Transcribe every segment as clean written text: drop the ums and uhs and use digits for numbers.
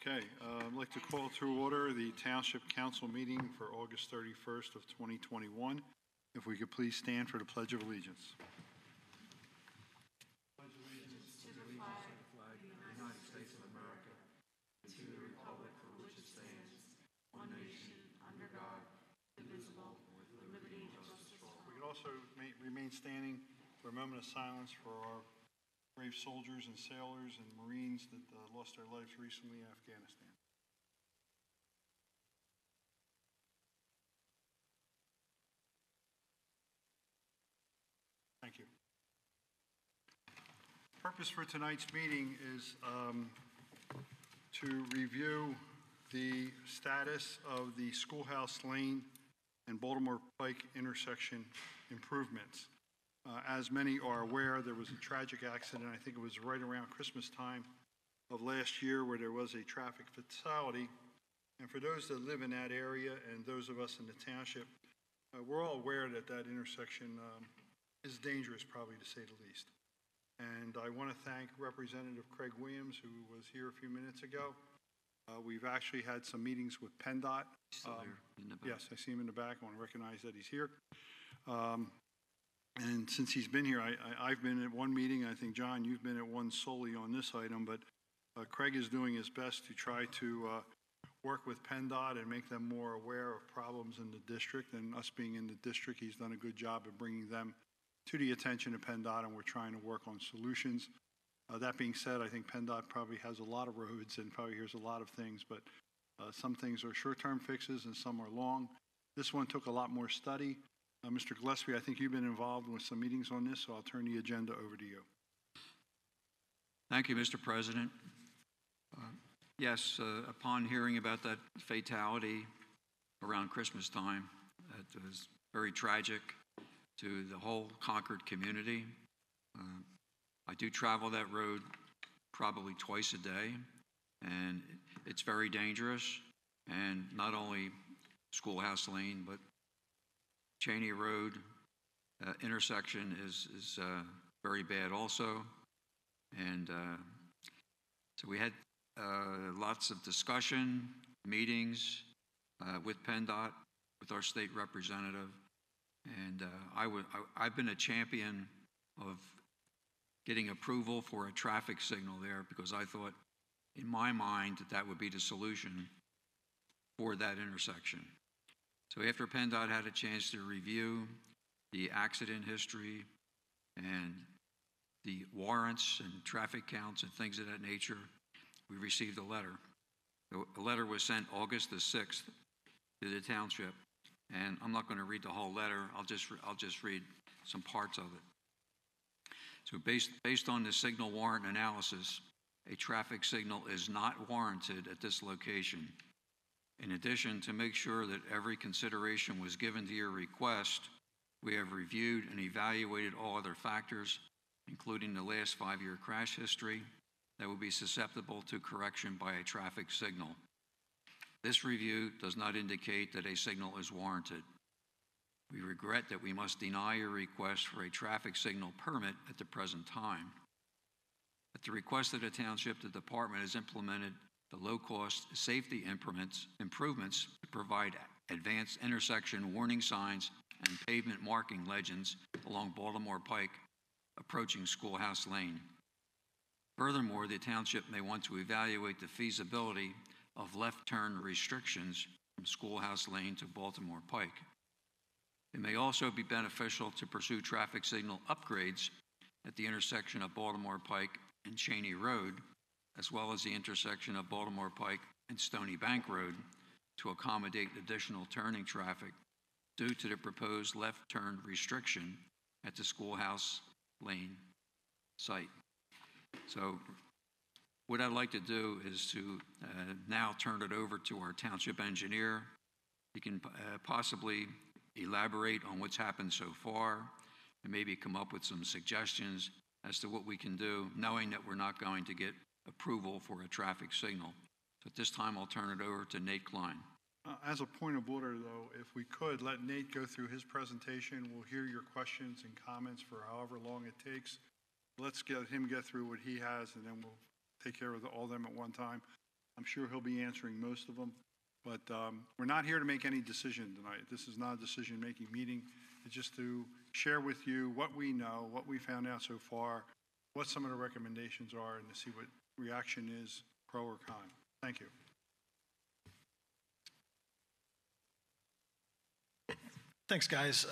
Okay, I'd like to call to order the Township Council meeting for August 31st of 2021. If we could please stand for the Pledge of Allegiance. Pledge allegiance to the flag of the United States of America, and to the republic for which it stands, one nation, under God, indivisible, with liberty and justice for all. We could also remain standing for a moment of silence for our brave soldiers and sailors and Marines that lost their lives recently in Afghanistan. Thank you. Purpose for tonight's meeting is to review the status of the Schoolhouse Lane and Baltimore Pike intersection improvements. As many are aware, there was a tragic accident, I think it was right around Christmas time of last year, where there was a traffic fatality. And for those that live in that area and those of us in the township, we're all aware that that intersection is dangerous, probably to say the least. And I want to thank Representative Craig Williams, who was here a few minutes ago. We've actually had some meetings with PennDOT. Still here in the back. Yes, I see him in the back. I want to recognize that he's here. And since he's been here, I've been at one meeting. I think, John, you've been at one solely on this item, but Craig is doing his best to try to work with PennDOT and make them more aware of problems in the district. And us being in the district, he's done a good job of bringing them to the attention of PennDOT, and we're trying to work on solutions. That being said, I think PennDOT probably has a lot of roads and probably hears a lot of things, but some things are short-term fixes and some are long. This one took a lot more study. Mr. Gillespie, I think you've been involved with some meetings on this, so I'll turn the agenda over to you. Thank you, Mr. President. Yes, upon hearing about that fatality around Christmas time, it was very tragic to the whole Concord community. I do travel that road probably twice a day, and it's very dangerous. And not only Schoolhouse Lane, but Cheney Road intersection is very bad also. And so we had lots of discussion, meetings with PennDOT, with our state representative. And I've been a champion of getting approval for a traffic signal there, because I thought, in my mind, that would be the solution for that intersection. So after PennDOT had a chance to review the accident history and the warrants and traffic counts and things of that nature, we received a letter. The letter was sent August the 6th to the township, and I'm not going to read the whole letter. I'll just read some parts of it. So based on the signal warrant analysis, a traffic signal is not warranted at this location. In addition, to make sure that every consideration was given to your request, we have reviewed and evaluated all other factors, including the last 5-year crash history, that would be susceptible to correction by a traffic signal. This review does not indicate that a signal is warranted. We regret that we must deny your request for a traffic signal permit at the present time. At the request of the township, the department has implemented the low-cost safety improvements to provide advanced intersection warning signs and pavement marking legends along Baltimore Pike approaching Schoolhouse Lane. Furthermore, the township may want to evaluate the feasibility of left turn restrictions from Schoolhouse Lane to Baltimore Pike. It may also be beneficial to pursue traffic signal upgrades at the intersection of Baltimore Pike and Cheney Road, as well as the intersection of Baltimore Pike and Stony Bank Road, to accommodate additional turning traffic due to the proposed left turn restriction at the Schoolhouse Lane site. So what I'd like to do is to now turn it over to our township engineer. He can possibly elaborate on what's happened so far and maybe come up with some suggestions as to what we can do, knowing that we're not going to get approval for a traffic signal. So at this time, I'll turn it over to Nate Klein. As a point of order, though, if we could let Nate go through his presentation, we'll hear your questions and comments for however long it takes. Let's get him get through what he has, and then we'll take care of all of them at one time. I'm sure he'll be answering most of them. But we're not here to make any decision tonight. This is not a decision-making meeting. It's just to share with you what we know, what we found out so far, what some of the recommendations are, and to see what reaction is, pro or con. Thank you. Thanks, guys.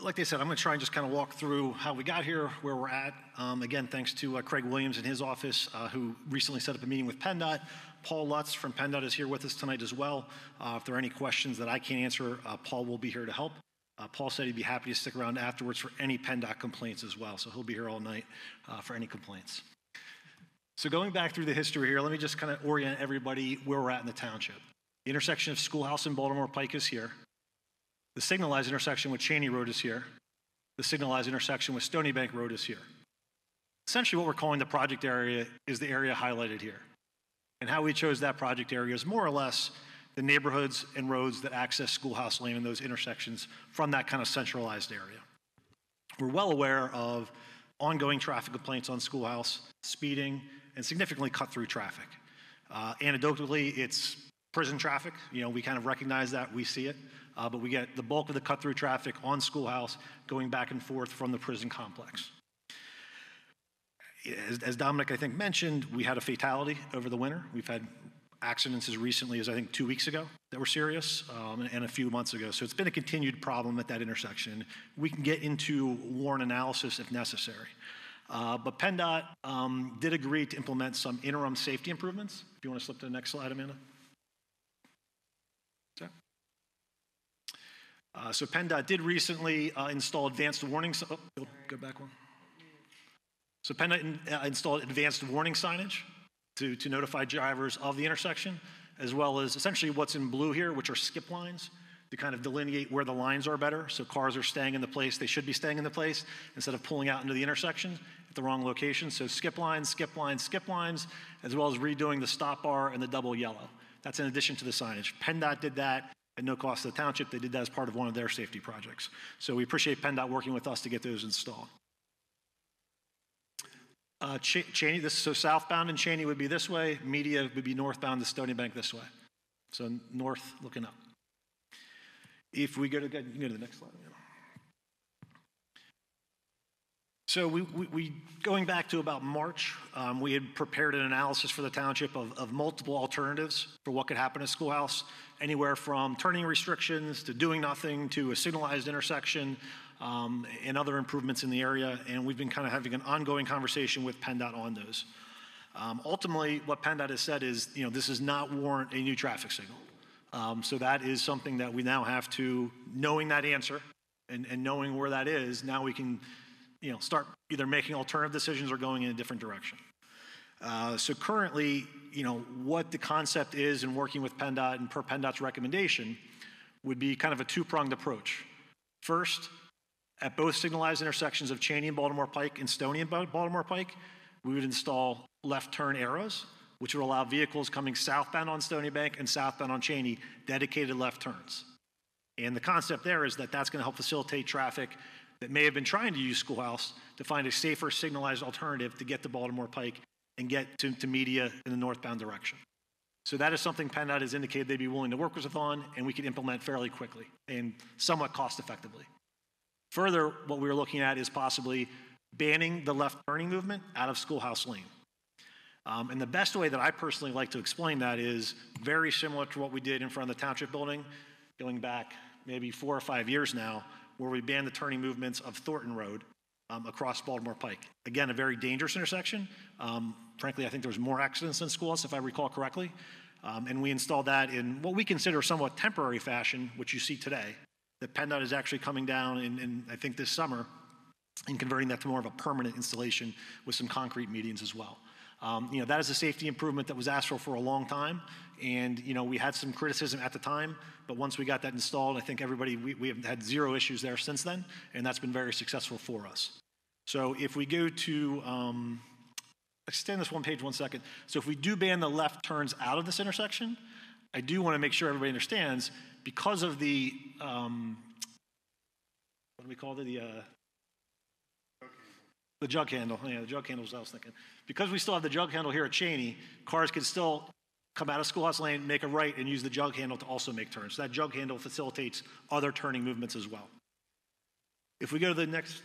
Like they said, I'm going to try and just kind of walk through how we got here, where we're at. Again, thanks to Craig Williams and his office, who recently set up a meeting with PennDOT. Paul Lutz from PennDOT is here with us tonight as well. If there are any questions that I can't answer, Paul will be here to help. Paul said he'd be happy to stick around afterwards for any PennDOT complaints as well, so he'll be here all night for any complaints. So going back through the history here, let me just kind of orient everybody where we're at in the township. The intersection of Schoolhouse and Baltimore Pike is here. The signalized intersection with Cheney Road is here. The signalized intersection with Stony Bank Road is here. Essentially what we're calling the project area is the area highlighted here. And how we chose that project area is more or less the neighborhoods and roads that access Schoolhouse Lane and those intersections from that kind of centralized area. We're well aware of ongoing traffic complaints on Schoolhouse, speeding, and significantly cut-through traffic. Anecdotally, it's prison traffic. You know, we kind of recognize that, we see it. But we get the bulk of the cut-through traffic on Schoolhouse going back and forth from the prison complex. As Dominic, I think, mentioned, we had a fatality over the winter. We've had accidents as recently as, I think, 2 weeks ago that were serious, and a few months ago. So it's been a continued problem at that intersection. We can get into warrant analysis if necessary. But PennDOT did agree to implement some interim safety improvements. If you want to slip to the next slide, Amanda. So PennDOT did recently install advanced warning. Go back one. So PennDOT installed advanced warning signage to notify drivers of the intersection, as well as essentially what's in blue here, which are skip lines, to kind of delineate where the lines are better. So cars are staying in the place they should be staying in the place instead of pulling out into the intersection at the wrong location. So skip lines, skip lines, skip lines, as well as redoing the stop bar and the double yellow. That's in addition to the signage. PennDOT did that at no cost to the township. They did that as part of one of their safety projects. So we appreciate PennDOT working with us to get those installed. Cheney, so southbound in Cheney would be this way. Media would be northbound to Stony Bank this way. So north looking up. If we go to, you can go to the next slide. So we going back to about March, we had prepared an analysis for the township of multiple alternatives for what could happen at Schoolhouse, anywhere from turning restrictions to doing nothing to a signalized intersection and other improvements in the area. And we've been kind of having an ongoing conversation with PennDOT on those. Ultimately, what PennDOT has said is, you know, this does not warrant a new traffic signal. So that is something that we now have to, knowing that answer and knowing where that is, now we can, you know, start either making alternative decisions or going in a different direction. So currently, you know, what the concept is in working with PennDOT and per PennDOT's recommendation would be kind of a two-pronged approach. First, at both signalized intersections of Cheney and Baltimore Pike and Stony and Baltimore Pike, we would install left turn arrows, which would allow vehicles coming southbound on Stony Bank and southbound on Cheney dedicated left turns. And the concept there is that that's going to help facilitate traffic that may have been trying to use Schoolhouse to find a safer signalized alternative to get to Baltimore Pike and get to Media in the northbound direction. So that is something PennDOT has indicated they'd be willing to work with us on, and we could implement fairly quickly and somewhat cost effectively. Further, what we were looking at is possibly banning the left turning movement out of Schoolhouse Lane. And the best way that I personally like to explain that is very similar to what we did in front of the township building, going back maybe 4 or 5 years now, where we banned the turning movements of Thornton Road across Baltimore Pike. Again, a very dangerous intersection. Frankly, I think there was more accidents than Schoolhouse, if I recall correctly. And we installed that in what we consider somewhat temporary fashion, which you see today. That PennDOT is actually coming down in I think this summer and converting that to more of a permanent installation with some concrete medians as well. You know, that is a safety improvement that was asked for a long time. And, you know, we had some criticism at the time, but once we got that installed, I think everybody, we have had zero issues there since then, and that's been very successful for us. So if we go to, extend this one page 1 second. So if we do ban the left turns out of this intersection, I do want to make sure everybody understands, because of the, what do we call it, The jug handle, yeah, the jug handle was what I was thinking. Because we still have the jug handle here at Cheney, cars can still come out of Schoolhouse Lane, make a right, and use the jug handle to also make turns. So that jug handle facilitates other turning movements as well. If we go to the next,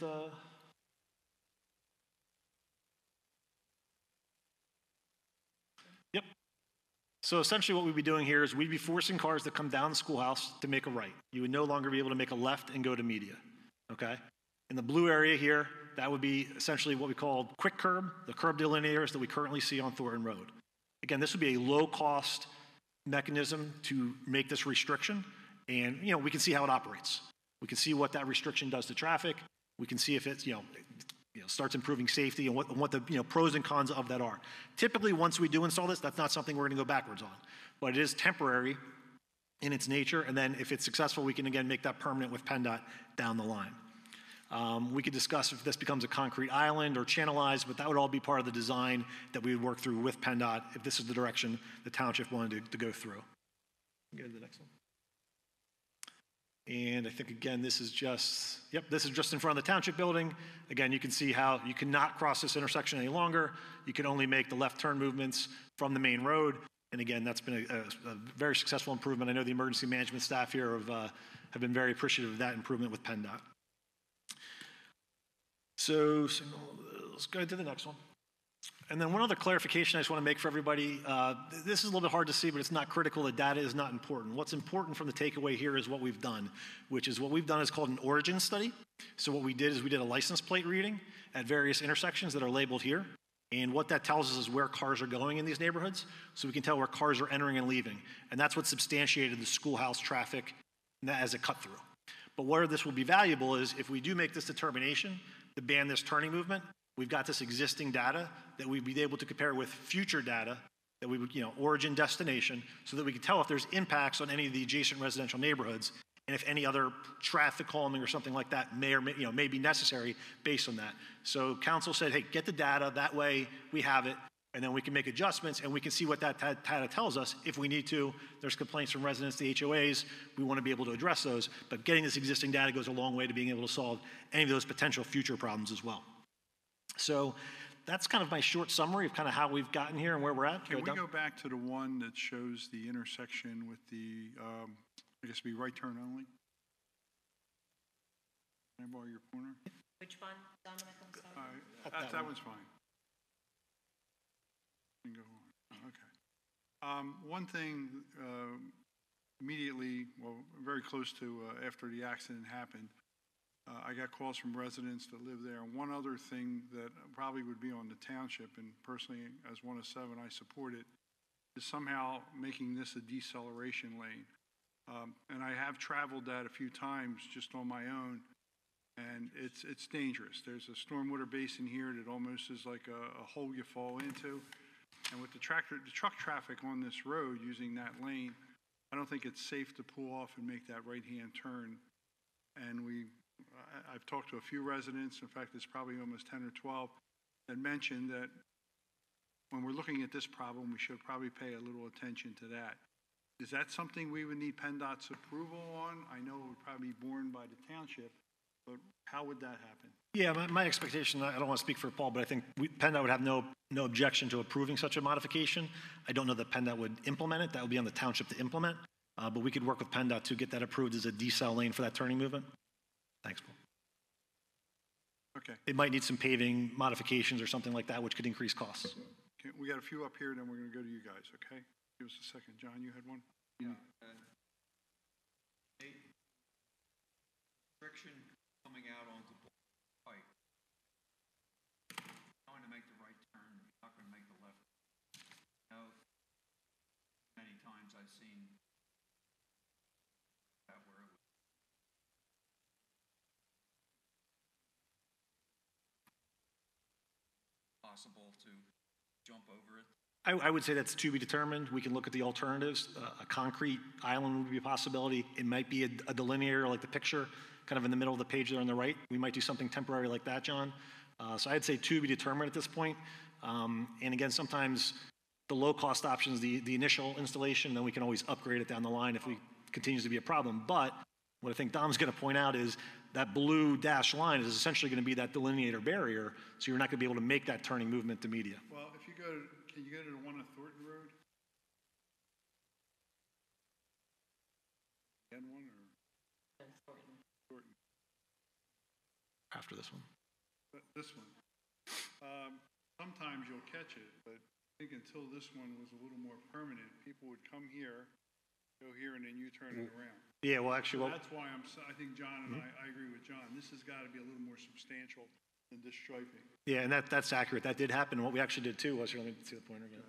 yep. So essentially what we'd be doing here is we'd be forcing cars that come down the schoolhouse to make a right. You would no longer be able to make a left and go to media, okay? In the blue area here, that would be essentially what we call quick curb, the curb delineators that we currently see on Thornton Road. Again, this would be a low-cost mechanism to make this restriction, and we can see how it operates. We can see what that restriction does to traffic. We can see if it's starts improving safety and what the pros and cons of that are. Typically, once we do install this, that's not something we're going to go backwards on, but it is temporary in its nature. And then if it's successful, we can again make that permanent with PennDOT down the line. We could discuss if this becomes a concrete island or channelized, but that would all be part of the design that we would work through with PennDOT if this is the direction the township wanted to go through. Go to the next one. And I think, again, this is just in front of the township building. Again, you can see how you cannot cross this intersection any longer. You can only make the left turn movements from the main road. And again, that's been a very successful improvement. I know the emergency management staff here have been very appreciative of that improvement with PennDOT. So let's go to the next one. And then one other clarification I just want to make for everybody. This is a little bit hard to see, but it's not critical. The data is not important. What's important from the takeaway here is what we've done, which is what we've done is called an origin study. So what we did is we did a license plate reading at various intersections that are labeled here. And what that tells us is where cars are going in these neighborhoods. So we can tell where cars are entering and leaving. And that's what substantiated the schoolhouse traffic as a cut through. But where this will be valuable is if we do make this determination to ban this turning movement, we've got this existing data that we'd be able to compare with future data that we would, origin destination, so that we can tell if there's impacts on any of the adjacent residential neighborhoods, and if any other traffic calming or something like that may be necessary based on that. So council said, hey, get the data, that way we have it, and then we can make adjustments, and we can see what that data tells us. If we need to, there's complaints from residents to HOAs, we want to be able to address those, but getting this existing data goes a long way to being able to solve any of those potential future problems as well. So that's kind of my short summary of kind of how we've gotten here and where we're at. Can we go back to the one that shows the intersection with the, I guess it'd be right turn only? Can I borrow your pointer? Which one, Dominic? I'm sorry. That one's fine. You can go on. Okay. One thing immediately, well, very close to after the accident happened, I got calls from residents that live there. And one other thing that probably would be on the township, and personally as 107 I support it, is somehow making this a deceleration lane. And I have traveled that a few times just on my own, and it's dangerous. There's a stormwater basin here that almost is like a hole you fall into. And with the truck traffic on this road using that lane, I don't think it's safe to pull off and make that right-hand turn. And I've talked to a few residents, in fact, it's probably almost 10 or 12, that mentioned that when we're looking at this problem, we should probably pay a little attention to that. Is that something we would need PennDOT's approval on? I know it would probably be borne by the township, but how would that happen? Yeah, my expectation, I don't want to speak for Paul, but I think PennDOT would have no objection to approving such a modification. I don't know that PennDOT would implement it. That would be on the township to implement, but we could work with PennDOT to get that approved as a decel lane for that turning movement. Thanks, Paul. Okay. It might need some paving modifications or something like that, which could increase costs. Okay, we got a few up here, then we're going to go to you guys, okay? Give us a second. John, you had one? Yeah. Restriction coming out onto Pike. Trying to make the right turn, not going to make the left. Now, many times I've seen that where it was possible to jump over it. I would say that's to be determined. We can look at the alternatives. A concrete island would be a possibility. It might be a delineator like the picture, kind of in the middle of the page there on the right. We might do something temporary like that, John. So I'd say to be determined at this point. And again, sometimes the low-cost option is the initial installation, then we can always upgrade it down the line if it continues to be a problem. But what I think Dom's going to point out is that blue dashed line is essentially going to be that delineator barrier, so you're not going to be able to make that turning movement to media. Well, if you go to, can you go to the one on Thornton Road? N one or? Thornton. After this one. This one. Sometimes you'll catch it, but I think until this one was a little more permanent, people would come here, go here, and then you turn it around. Yeah, well, actually, So that's why I think John and I agree with John. This has got to be a little more substantial than this striping. yeah, and that's accurate. That did happen. What we actually did too was, here, let me see the pointer again.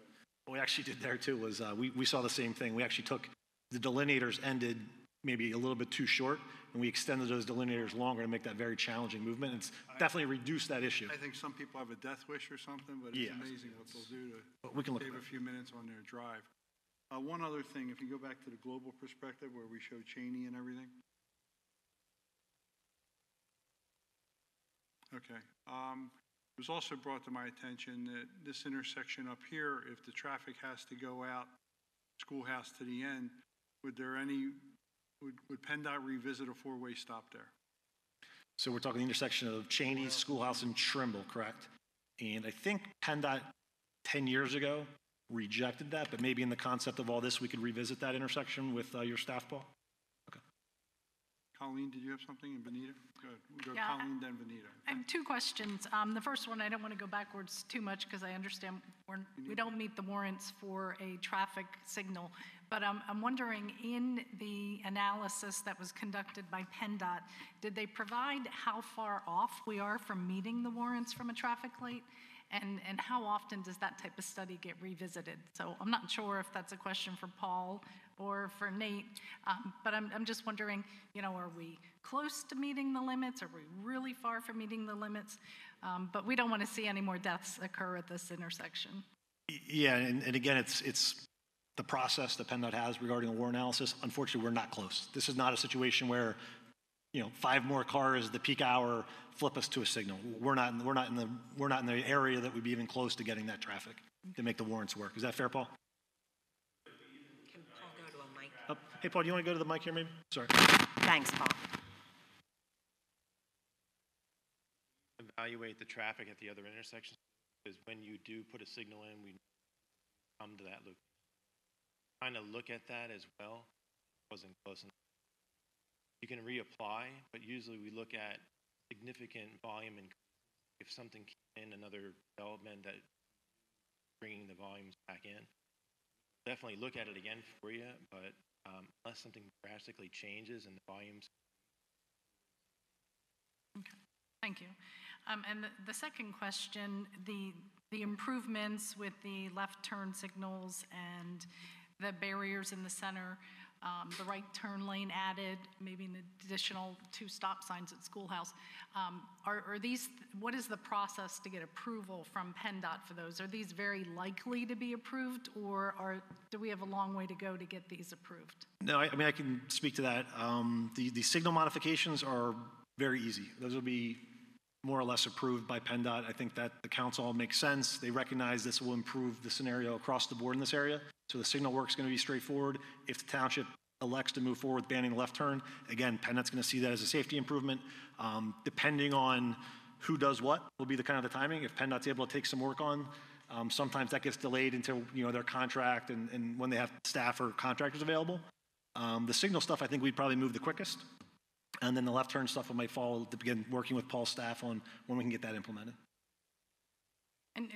What we actually did there too was we saw the same thing. We actually took the delineators ended maybe a little bit too short, and we extended those delineators longer to make that very challenging movement. It's definitely reduced that issue. I think some people have a death wish or something, but it's Yeah. amazing what they'll do But we can to look save at a that. few minutes on their drive. One other thing, if you go back to the global perspective where we show Cheney and everything. Okay. It was also brought to my attention that this intersection up here, if the traffic has to go out Schoolhouse to the end, would PennDOT revisit a four-way stop there? So we're talking the intersection of Cheney, Schoolhouse, and Trimble, correct? And I think PennDOT 10 years ago rejected that, but maybe in the concept of all this, we could revisit that intersection with your staff, Paul? Okay. Colleen, did you have something? And Benita? Good. We'll go Yeah, Colleen, then Benita. I have two questions. The first one, I don't want to go backwards too much because I understand we don't meet the warrants for a traffic signal. But I'm wondering, in the analysis that was conducted by PennDOT, did they provide how far off we are from meeting the warrants from a traffic light? And how often does that type of study get revisited? So I'm not sure if that's a question for Paul or for Nate, but I'm just wondering, are we close to meeting the limits? Are we really far from meeting the limits? But we don't want to see any more deaths occur at this intersection. Yeah, and again, it's the process that PennDOT has regarding the war analysis. Unfortunately, we're not close. This is not a situation where 5 more cars, the peak hour, flip us to a signal. We're not in the area that would be even close to getting that traffic to make the warrants work. Is that fair, Paul? Can Paul go to a mic? Oh, hey, Paul, do you want to go to the mic here, maybe? Sorry. Thanks, Paul. Evaluate the traffic at the other intersections, because when you do put a signal in, we come to that loop. Trying to look at that as well wasn't close enough. You can reapply, but usually we look at significant volume increase. If something came in, another development that bringing the volumes back in, definitely look at it again for you, but unless something drastically changes and the volumes. Okay, thank you. And the second question, the improvements with the left turn signals and the barriers in the center, the right turn lane added, maybe an additional 2 stop signs at Schoolhouse. Are these, what is the process to get approval from PennDOT for those? Are these very likely to be approved, or do we have a long way to go to get these approved? No, I mean, I can speak to that. The signal modifications are very easy. Those will be more or less approved by PennDOT. I think that the council makes sense. They recognize this will improve the scenario across the board in this area. So the signal work is going to be straightforward. If the township elects to move forward with banning the left turn, again, PennDOT's going to see that as a safety improvement. Depending on who does what will be the kind of the timing. If PennDOT's able to take some work on, sometimes that gets delayed until their contract and when they have staff or contractors available. The signal stuff, I think we'd probably move the quickest. And then the left turn stuff, we might follow to begin working with Paul's staff on when we can get that implemented. And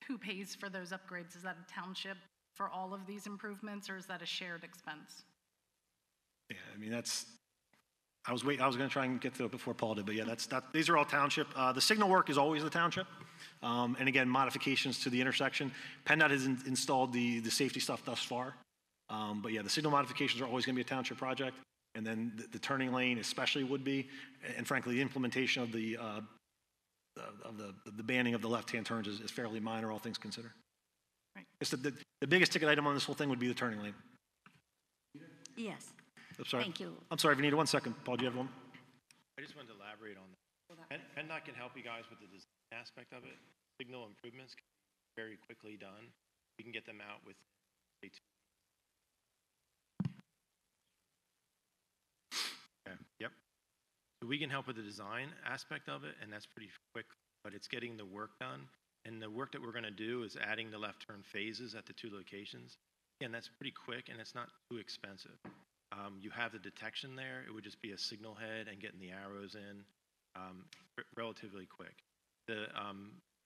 who pays for those upgrades? Is that a township for all of these improvements, or is that a shared expense? Yeah, I mean, I was going to try and get to it before Paul did, but yeah, these are all township. The signal work is always the township. And again, modifications to the intersection. PennDOT has installed the safety stuff thus far. But yeah, the signal modifications are always going to be a township project. And then the turning lane especially would be, and frankly, the implementation of the banning of the left-hand turns is fairly minor, all things considered. Right. It's the biggest ticket item on this whole thing would be the turning lane. Yes. I'm sorry. Thank you. I'm sorry, Vanita, 1 second. Paul, do you have one? I just wanted to elaborate on that. PennDOT can help you guys with the design aspect of it. Signal improvements can be very quickly done. We can get them out with. Yep. we can help with the design aspect of it, and that's pretty quick, but it's getting the work done. And the work that we're going to do is adding the left turn phases at the 2 locations. Again, that's pretty quick, and it's not too expensive. You have the detection there. It would just be a signal head and getting the arrows in relatively quick. The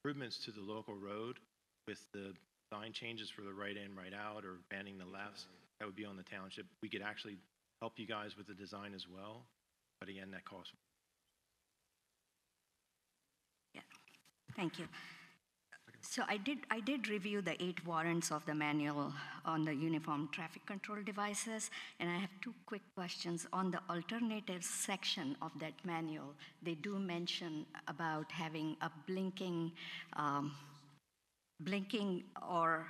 improvements to the local road with the design changes for the right in, right out, or banning the lefts, that would be on the township. We could actually help you guys with the design as well, but again, that costs. Yeah, thank you. So I did review the 8 warrants of the manual on the uniform traffic control devices, and I have 2 quick questions. On the alternatives section of that manual, they do mention about having a blinking or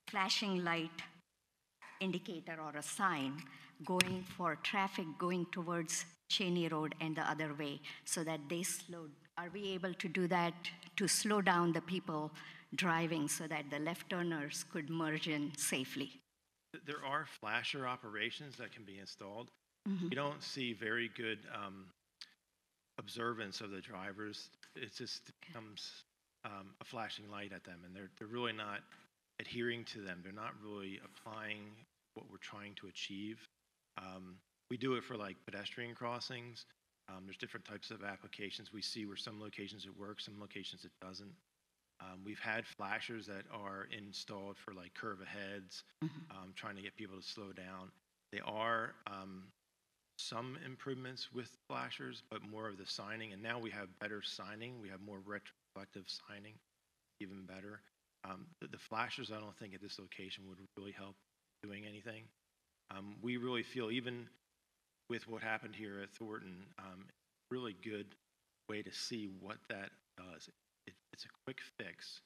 flashing light indicator or a sign going for traffic going towards Cheney Road and the other way, so that they slow. Are we able to do that to slow down the people driving so that the left turners could merge in safely? There are flasher operations that can be installed. You don't see very good observance of the drivers. It just becomes a flashing light at them, and they're really not adhering to them. They're not really applying what we're trying to achieve. We do it for like pedestrian crossings. There's different types of applications we see where some locations it works, some locations it doesn't. We've had flashers that are installed for like curve aheads, trying to get people to slow down. There are some improvements with flashers, but more of the signing. And now we have better signing. We have more retrospective signing, even better. The flashers, I don't think at this location would really help doing anything. We really feel, even with what happened here at Thornton, really good way to see what that does. It's a quick fix.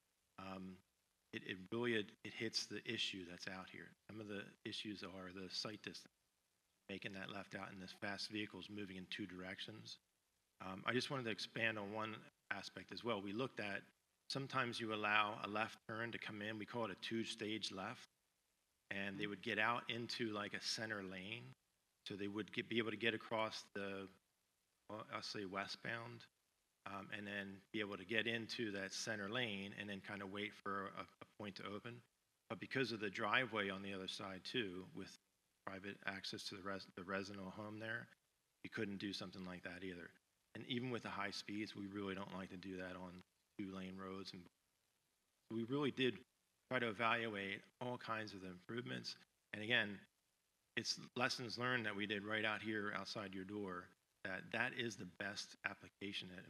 It really hits the issue that's out here. Some of the issues are the sight distance, making that left out in this fast vehicles moving in 2 directions. I just wanted to expand on one aspect as well. We looked at, sometimes you allow a left turn to come in. We call it a 2-stage left, and they would get out into like a center lane. So they would be able to get across the, well, I'll say westbound, and then be able to get into that center lane and then kind of wait for a point to open. But because of the driveway on the other side too, with private access to the resident home there, you couldn't do something like that either. And even with the high speeds, we really don't like to do that on 2-lane roads. And we really did try to evaluate all kinds of the improvements. And again, it's lessons learned that we did right out here outside your door, that is the best application at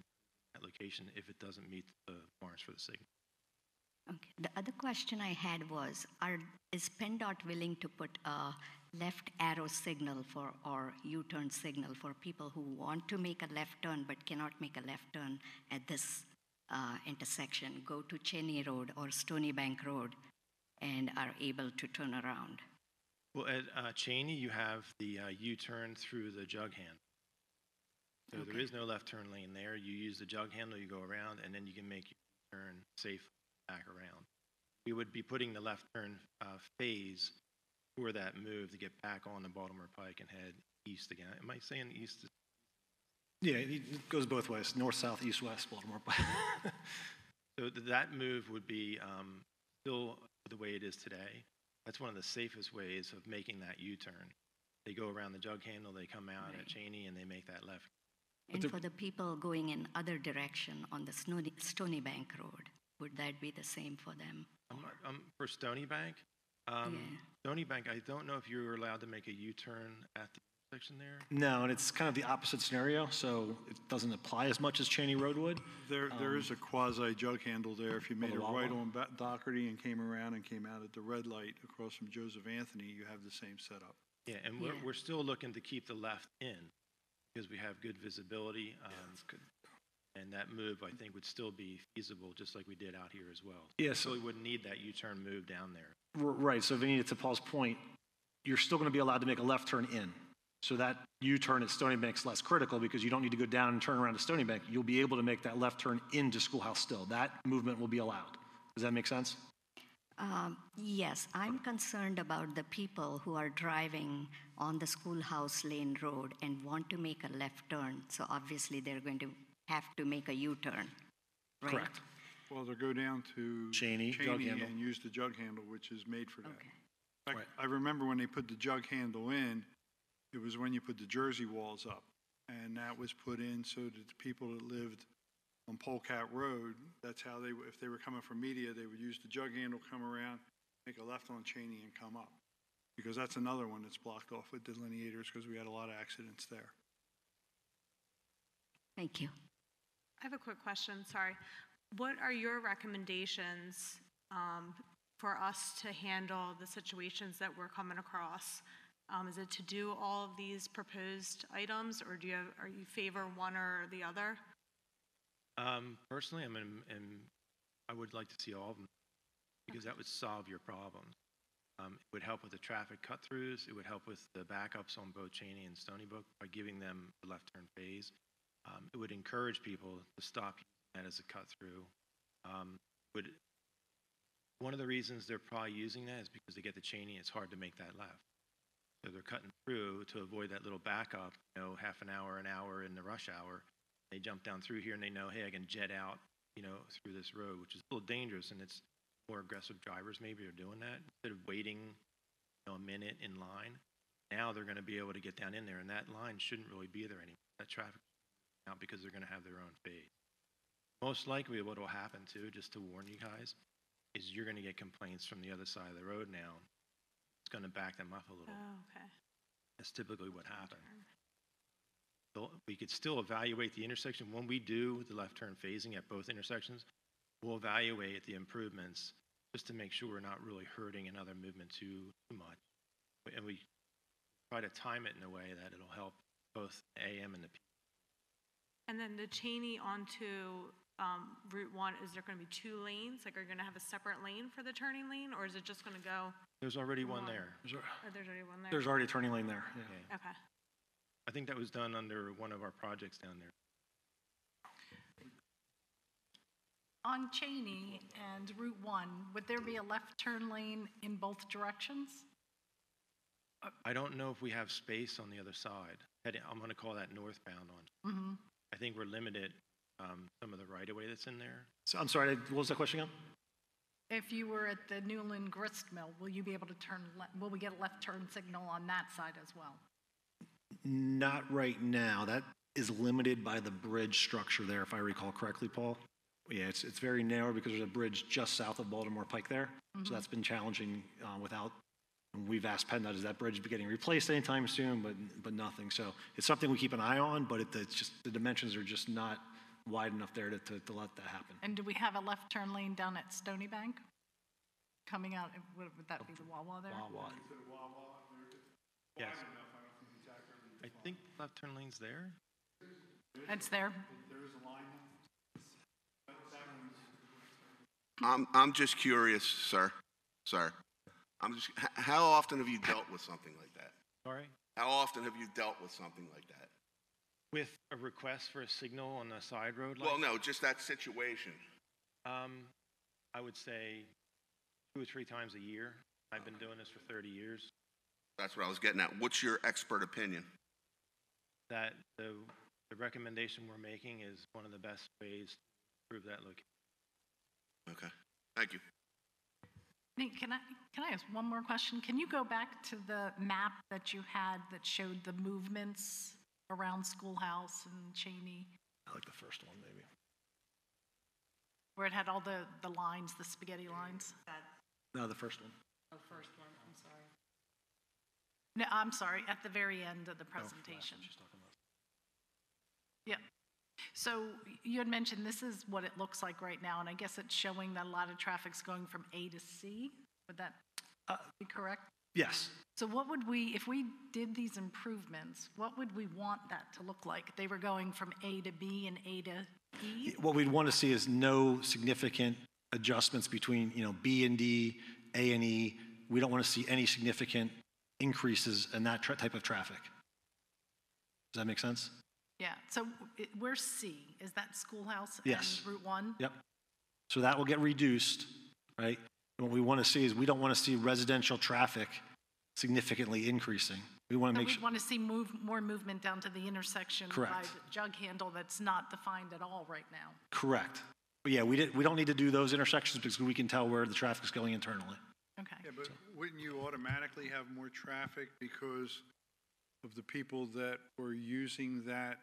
that location if it doesn't meet the warrants for the signal. Okay. The other question I had was, is PennDOT willing to put a left arrow signal for, or U-turn signal for people who want to make a left turn but cannot make a left turn at this intersection, go to Cheney Road or Stony Bank Road, and are able to turn around? Well, at Cheney, you have the U-turn through the jug handle. So Okay. there is no left turn lane there. You use the jug handle, you go around, and then you can make your turn safely back around. We would be putting the left turn phase for that move to get back on the Baltimore Pike and head east again. Am I saying east? Yeah, it goes both ways, north, south, east, west, Baltimore. So that move would be still the way it is today. That's one of the safest ways of making that U-turn. They go around the jug handle, they come out at Cheney, and they make that left. And for the people going in other direction on the Stony Bank Road, would that be the same for them? For Stony Bank, Yeah. Stony Bank, I don't know if you were allowed to make a U-turn at the intersection there. No, and it's kind of the opposite scenario, so it doesn't apply as much as Cheney Road would. There is a quasi jug handle there. If you made a Wawa. right on Doherty and came around and came out at the red light across from Joseph Anthony, you have the same setup. Yeah, and Yeah. we're still looking to keep the left in because we have good visibility. That's good. And that move, I think, would still be feasible, just like we did out here as well. Yeah, So so, we wouldn't need that U-turn move down there. right, so Vinny, to Paul's point, you're still going to be allowed to make a left turn in. So that U-turn at Stony Bank's less critical because you don't need to go down and turn around to Stony Bank. You'll be able to make that left turn into Schoolhouse still. That movement will be allowed. Does that make sense? Yes, I'm concerned about the people who are driving on the Schoolhouse Lane Road and want to make a left turn. So obviously they're going to have to make a U-turn, right? Correct. Well, they'll go down to Cheney, jug handle. and use the jug handle, which is made for that. Okay. In fact, I remember when they put the jug handle in, it was when you put the Jersey walls up. And that was put in so that the people that lived on Polecat Road, that's how they, if they were coming from Media, they would use the jug handle, come around, make a left on Cheney and come up. Because that's another one that's blocked off with delineators because we had a lot of accidents there. Thank you. I have a quick question, sorry. What are your recommendations for us to handle the situations that we're coming across? Is it to do all of these proposed items, or are you favor one or the other? Personally, I would like to see all of them because that would solve your problems. It would help with the traffic cut-throughs. It would help with the backups on both Cheney and Stony Brook by giving them the left turn phase. It would encourage people to stop using that as a cut-through. One of the reasons they're probably using that is because they get the Cheney, it's hard to make that left. So they're cutting through to avoid that little backup, half an hour in the rush hour. They jump down through here and they know, hey, I can jet out, through this road, which is a little dangerous, and it's more aggressive drivers maybe are doing that. Instead of waiting, a minute in line, now they're going to be able to get down in there, and that line shouldn't really be there anymore. That traffic out because they're going to have their own phase. Most likely what will happen too, just to warn you guys, is you're going to get complaints from the other side of the road now. It's going to back them up a little. Oh, okay. That's typically what happens. So we could still evaluate the intersection. When we do the left turn phasing at both intersections, we'll evaluate the improvements just to make sure we're not really hurting another movement too much. And we try to time it in a way that it'll help both AM and the P. And then the Cheney onto Route 1, is there going to be 2 lanes? Like, are you going to have a separate lane for the turning lane, or is it just going to go? There's already one there. There's already one there? There's already a turning lane there. Yeah. Okay. I think that was done under one of our projects down there. On Cheney and Route 1, would there be a left turn lane in both directions? I don't know if we have space on the other side. I'm going to call that northbound on. Mm-hmm. I think we're limited, some of the right-of-way that's in there. So, I'm sorry, what was that question again? If you were at the Newland Grist Mill, will you be able to turn, will we get a left turn signal on that side as well? Not right now. That is limited by the bridge structure there, if I recall correctly, Paul. Yeah, it's very narrow because there's a bridge just south of Baltimore Pike there. Mm-hmm. So that's been challenging without, we've asked PennDOT, is that bridge getting replaced anytime soon, but nothing. So it's something we keep an eye on, but it's just, the dimensions are just not wide enough there to let that happen. And do we have a left turn lane down at Stony Bank? Coming out, would that be the Wawa there? Wawa. Yes. I think left turn lane's there. It's there. I'm just curious, sir. How often have you dealt with something like that? Sorry? How often have you dealt with something like that? With a request for a signal on the side road? Well, no, just that situation. I would say 2 or 3 times a year. I've been doing this for 30 years. That's what I was getting at. What's your expert opinion? That the recommendation we're making is one of the best ways to improve that location. Okay, thank you. Nate, can I ask one more question? Can you go back to the map that you had that showed the movements around Schoolhouse and Cheney? I like the first one, maybe. Where it had all the lines, the spaghetti lines? No, the first one. The first one, I'm sorry. No, I'm sorry, at the very end of the presentation. She's talking about. Yeah. So you had mentioned this is what it looks like right now, and I guess it's showing that a lot of traffic's going from A to C. Would that be correct? Yes. So what would we, if we did these improvements, what would we want that to look like? They were going from A to B and A to E? What we'd want to see is no significant adjustments between, B and D, A and E. We don't want to see any significant increases in that type of traffic. Does that make sense? Yeah, so where's C? Is that Schoolhouse Yes. and Route 1? Yep. So that will get reduced, right? And what we want to see is we don't want to see residential traffic significantly increasing. We want to So make we sure. want to see more movement down to the intersection by Correct. the jug handle that's not defined at all right now. Correct. But yeah, we don't need to do those intersections because we can tell where the traffic's going internally. Okay. Yeah, but wouldn't you automatically have more traffic because of the people that were using that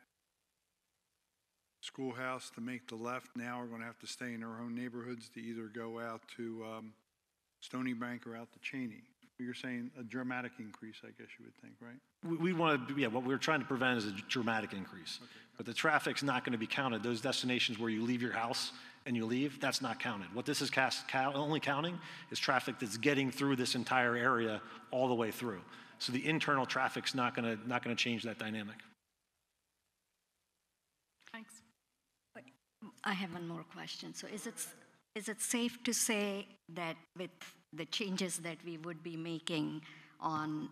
schoolhouse to make the left now are going to have to stay in their own neighborhoods to either go out to Stony Bank or out to Cheney? You're saying a dramatic increase, I guess you would think, right? We want to, yeah, what we're trying to prevent is a dramatic increase. Okay. But the traffic's not going to be counted. Those destinations where you leave your house and you leave, that's not counted. What this is only counting is traffic that's getting through this entire area all the way through. So the internal traffic's not going to change that dynamic. Thanks. I have one more question. So is it safe to say that with the changes that we would be making on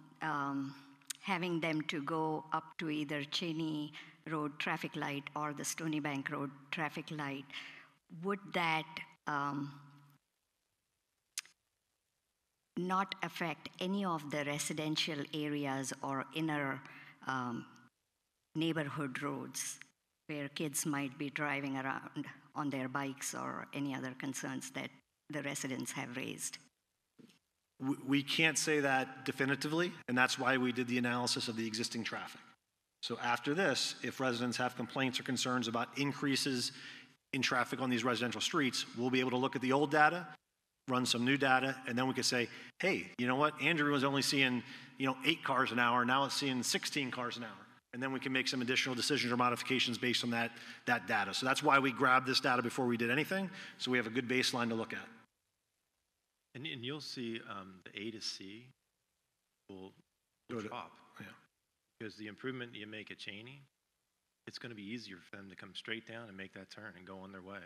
having them to go up to either Cheney Road traffic light or the Stony Bank Road traffic light, would that not affect any of the residential areas or inner neighborhood roads where kids might be driving around on their bikes or any other concerns that the residents have raised? We can't say that definitively, and that's why we did the analysis of the existing traffic. So after this, if residents have complaints or concerns about increases in traffic on these residential streets, we'll be able to look at the old data, run some new data, and then we could say, hey, you know what? Andrew was only seeing, 8 cars an hour. Now it's seeing 16 cars an hour. And then we can make some additional decisions or modifications based on that data. So that's why we grabbed this data before we did anything, so we have a good baseline to look at. And you'll see the A to C will drop. Yeah. Because the improvement you make at Cheney, it's going to be easier for them to come straight down and make that turn and go on their way.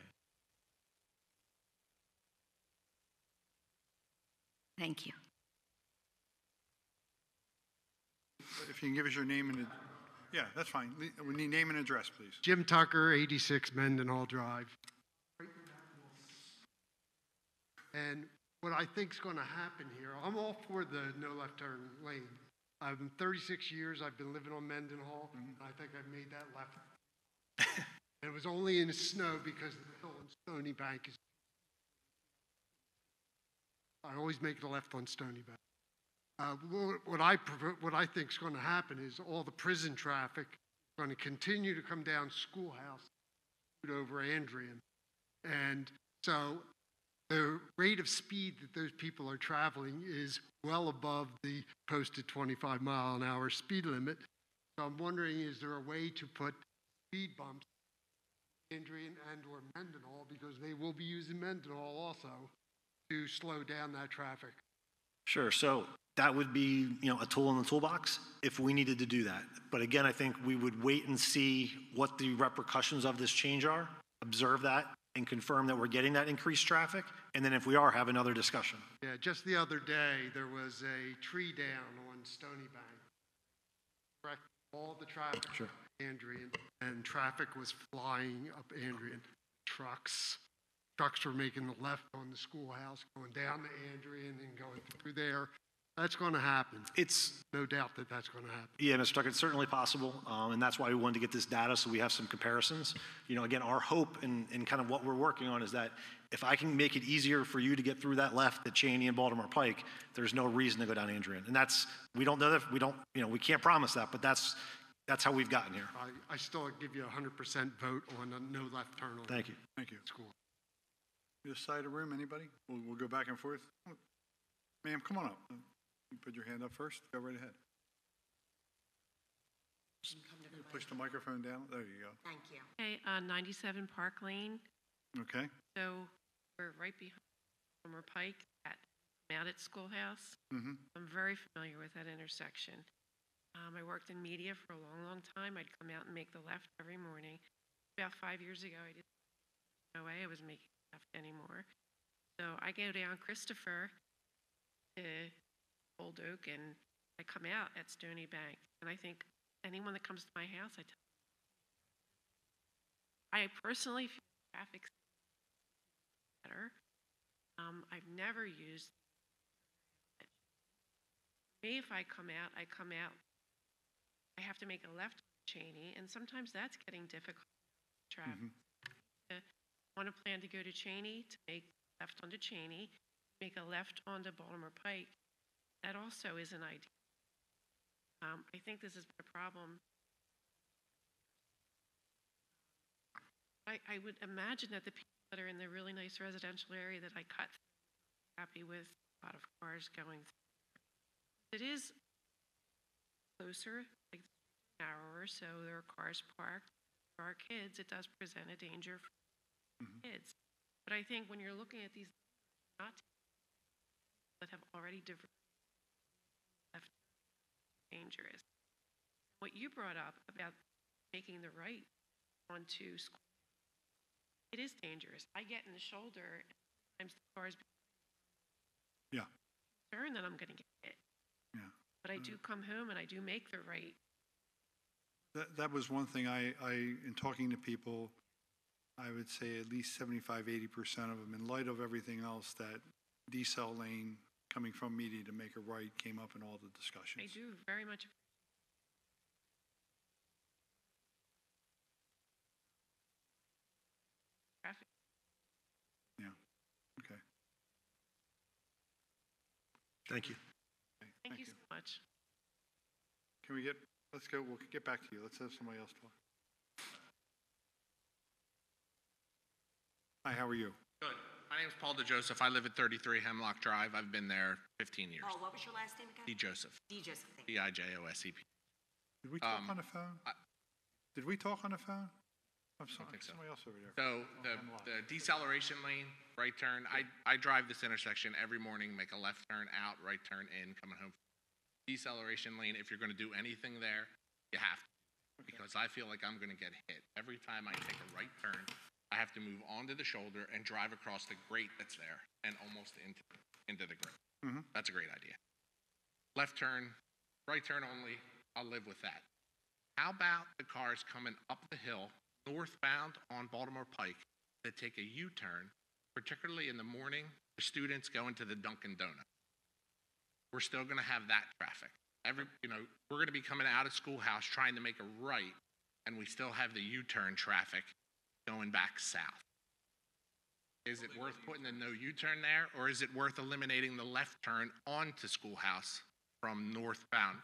Thank you. If you can give us your name and, yeah, that's fine. We need name and address, please. Jim Tucker, 86 Mendenhall Drive. And what I think is going to happen here, I'm all for the no left turn lane. I've been 36 years, I've been living on Mendenhall, and I think I've made that left. And it was only in the snow because the hill on Stony Bank is. I always make the left on Stony Bank. What I think is going to happen is all the prison traffic is going to continue to come down Schoolhouse over Andrian. And so the rate of speed that those people are traveling is well above the posted 25-mile-an-hour speed limit. So I'm wondering, is there a way to put speed bumps in Andrian and or Mendenhall, because they will be using Mendenhall also, to slow down that traffic? Sure. So that would be, a tool in the toolbox if we needed to do that. But again, I think we would wait and see what the repercussions of this change are, observe that, and confirm that we're getting that increased traffic. And then if we are, have another discussion. Yeah, just the other day, there was a tree down on Stony Bank. Correct. All the traffic Sure. up Andrian, and traffic was flying up Andrian. Trucks were making the left on the Schoolhouse, going down to Andrian and going through there. That's going to happen. It's No doubt that that's going to happen. Yeah, Mr. Tucker, it's certainly possible, and that's why we wanted to get this data so we have some comparisons. Again, our hope and kind of what we're working on is that if I can make it easier for you to get through that left at Cheney and Baltimore Pike, there's no reason to go down Andrian. And we don't know that, we can't promise that, but that's how we've gotten here. I still give you a 100% vote on a no left turn on Thank you. Thank you. School. This side of the room, anybody? We'll go back and forth. Ma'am, come on up. You put your hand up first. Go right ahead. Push the microphone down. There you go. Thank you. Okay, 97 Park Lane. Okay. So we're right behind Baltimore Pike out at Schoolhouse. Mm-hmm. I'm very familiar with that intersection. I worked in media for a long, long time. I'd come out and make the left every morning. About 5 years ago, no way I was making the left anymore. So I go down Christopher to Old Oak, and I come out at Stony Bank. And I think anyone that comes to my house, I personally feel traffic's better. I I've never used. Me, if I come out, I have to make a left on Cheney, and sometimes that's getting difficult. Traffic. Want to plan to go to Cheney, to make left onto Cheney, make a left onto Baltimore Pike. That also is an idea. I think this is a problem. I would imagine that the people that are in the really nice residential area that I cut through are happy with a lot of cars going through. It is closer, like narrower, so there are cars parked. For our kids, it does present a danger for kids. But I think when you're looking at these, not that have already diverted left dangerous. What you brought up about making the right onto school, it is dangerous. I get in the shoulder, and sometimes the cars concerned that I'm going to get hit. Yeah. But I do come home and I do make the right. That was one thing in talking to people, I would say at least 75–80% of them, in light of everything else, that decel lane coming from Meady to make a right came up in all the discussions. I do very much. Traffic. Yeah, okay. Thank you. Okay, Thank you so much. Can we let's go, we'll get back to you. Let's have somebody else talk. Hi, how are you? Good. My name is Paul DeJoseph. I live at 33 Hemlock Drive. I've been there 15 years. Oh, what was your last name again? DeJoseph. DeJoseph. Thank you. DIJOSEP. Did we talk on the phone? Did we talk on the phone? I'm sorry, think so. somebody else over there. So the deceleration lane, right turn, I drive this intersection every morning, make a left turn out, right turn in, coming home. Deceleration lane, if you're going to do anything there, you have to, because I feel like I'm going to get hit. Every time I take a right turn, I have to move onto the shoulder and drive across the grate that's there and almost into the grate. That's a great idea. Left turn, right turn only, I'll live with that. How about the cars coming up the hill, northbound on Baltimore Pike, that take a U-turn, particularly in the morning, the students going to the Dunkin' Donuts? We're still going to have that traffic. We're going to be coming out of Schoolhouse trying to make a right, and we still have the U-turn traffic going back south. Is it worth putting a no U-turn there, or is it worth eliminating the left turn onto Schoolhouse from northbound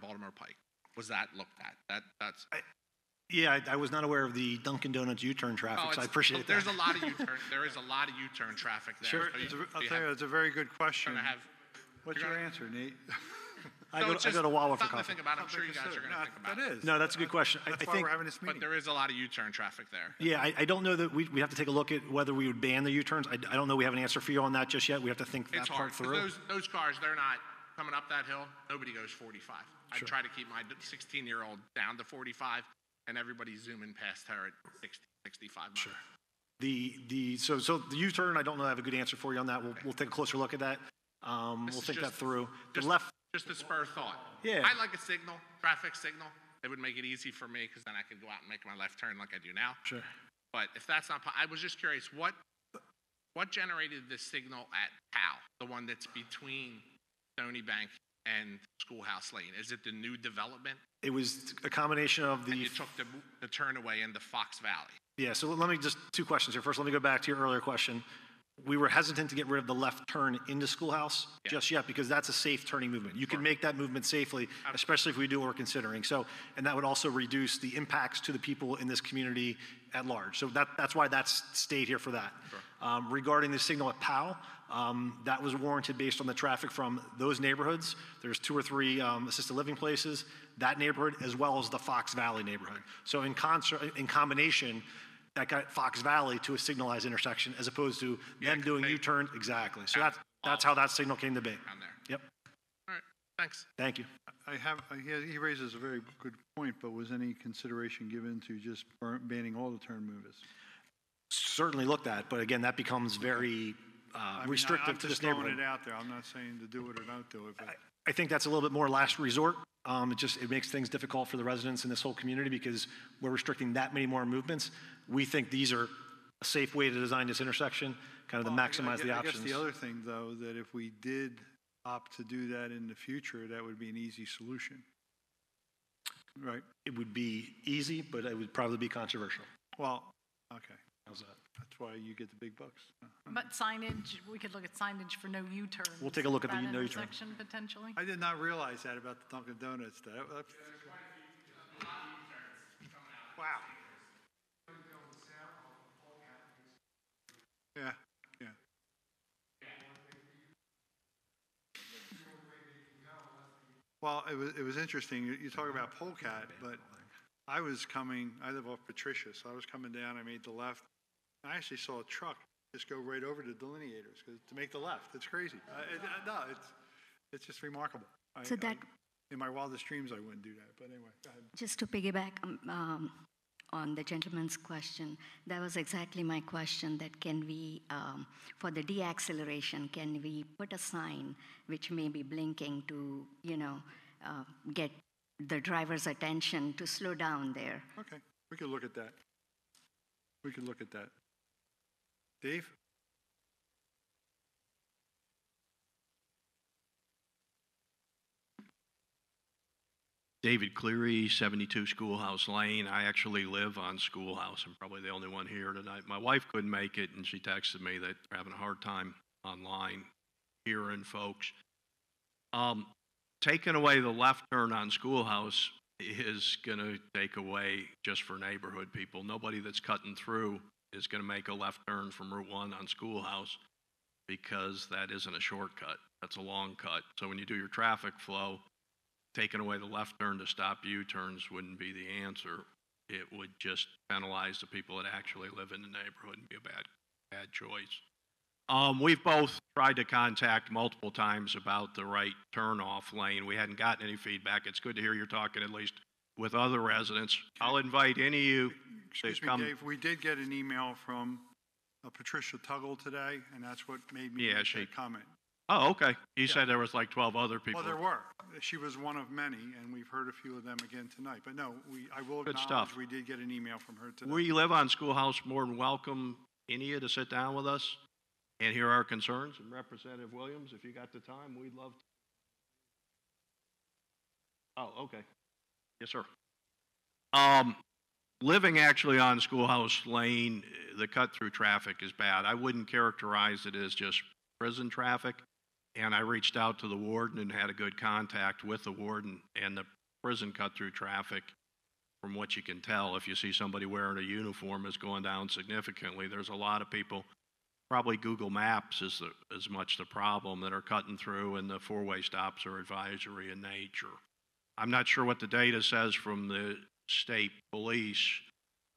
Baltimore Pike? Was that looked at? Yeah, I was not aware of the Dunkin' Donuts U-turn traffic, so I appreciate that. There's a lot of U-turn. There is a lot of U-turn traffic there. Sure, I'll tell you, it's a very good question. What's your answer, Nate? I go to Wawa for something coffee. to think about. I'm sure you guys are going to think about That it. is. No, that's a good question. That's I why think, we're having this meeting. But there is a lot of U-turn traffic there. yeah, I don't know that we have to take a look at whether we would ban the U-turns. I don't know we have an answer for you on that just yet. We have to think that It's part hard, through. because those cars, they're not coming up that hill. Nobody goes 45. I try to keep my 16-year-old down to 45, and everybody's zooming past her at 60, 65 miles. Sure. So the U-turn, I don't know. I have a good answer for you on that. We'll take a closer look at that. We'll think that through. The left. Just a spur thought. Yeah. I like a signal, traffic signal. It would make it easy for me, because then I could go out and make my left turn like I do now. Sure. But if that's not, I was just curious, what generated this signal at Powell, the one that's between Stony Bank and Schoolhouse Lane? Is it the new development? It was a combination of the. And you took the turn away into Fox Valley. Yeah, so let me just, two questions here. First, let me go back to your earlier question. We were hesitant to get rid of the left turn into Schoolhouse just yet, because that's a safe turning movement. You can make that movement safely, especially if we do what we're considering. So, and that would also reduce the impacts to the people in this community at large. So that's why that's stayed here for that. Sure. Regarding the signal at Powell, that was warranted based on the traffic from those neighborhoods. There's 2 or 3 assisted living places, that neighborhood, as well as the Fox Valley neighborhood. So in combination, that got Fox Valley to a signalized intersection, as opposed to them doing U-turns. Exactly. So that's how that signal came to be. Down there. Yep. All right. Thanks. Thank you. He raises a very good point, but was any consideration given to just banning all the turn movers? Certainly looked at, but again, that becomes very restrictive to this neighborhood. I'm just throwing it out there. I'm not saying to do it or not do it. But I think that's a little bit more last resort. It makes things difficult for the residents in this whole community, because we're restricting that many more movements. We think these are a safe way to design this intersection, kind of to maximize the I options. guess the other thing, though, that if we did opt to do that in the future, that would be an easy solution. Right? It would be easy, but it would probably be controversial. Well, okay. How's that? That's why you get the big bucks. But signage, we could look at signage for no U-turns. We'll take a look at the that no U-turn. intersection potentially. I did not realize that about the Dunkin' Donuts. Wow. Yeah, yeah. Well, it was interesting. You talk about Polecat, but I live off Patricia, so I was coming down, I made the left. I actually saw a truck just go right over the delineators to make the left. It's crazy. It's just remarkable. So in my wildest dreams, I wouldn't do that. But anyway, go ahead. just to piggyback on the gentleman's question, that was exactly my question, that can we, for the deacceleration, can we put a sign which may be blinking to, get the driver's attention to slow down there? Okay, we could look at that. Dave? David Cleary, 72 Schoolhouse Lane. I actually live on Schoolhouse. I'm probably the only one here tonight. My wife couldn't make it, and she texted me that they're having a hard time online hearing folks. Taking away the left turn on Schoolhouse is going to take away just for neighborhood people. Nobody that's cutting through is going to make a left turn from Route 1 on Schoolhouse, because that isn't a shortcut. That's a long cut. So when you do your traffic flow, taking away the left turn to stop U-turns wouldn't be the answer. It would just penalize the people that actually live in the neighborhood and be a bad choice. We've both tried to contact multiple times about the right turn-off lane. We hadn't gotten any feedback. It's good to hear you're talking at least with other residents. I'll invite any of you to come. Dave, we did get an email from Patricia Tuggle today, and that's what made me make that comment. Oh, okay. You said there was like 12 other people. Well, there were. She was one of many, and we've heard a few of them again tonight. But no, I will Good acknowledge stuff. we did get an email from her today. We live on Schoolhouse, more than welcome any of you to sit down with us and hear our concerns. And Representative Williams, if you got the time, we'd love to. Oh, okay. Yes, sir. Living actually on Schoolhouse Lane, the cut-through traffic is bad. I wouldn't characterize it as just prison traffic. And I reached out to the warden and had a good contact with the warden, and the prison cut-through traffic, from what you can tell, if you see somebody wearing a uniform, is going down significantly. There's a lot of people, probably Google Maps is as much the problem, that are cutting through, and the four-way stops are advisory in nature. I'm not sure what the data says from the state police.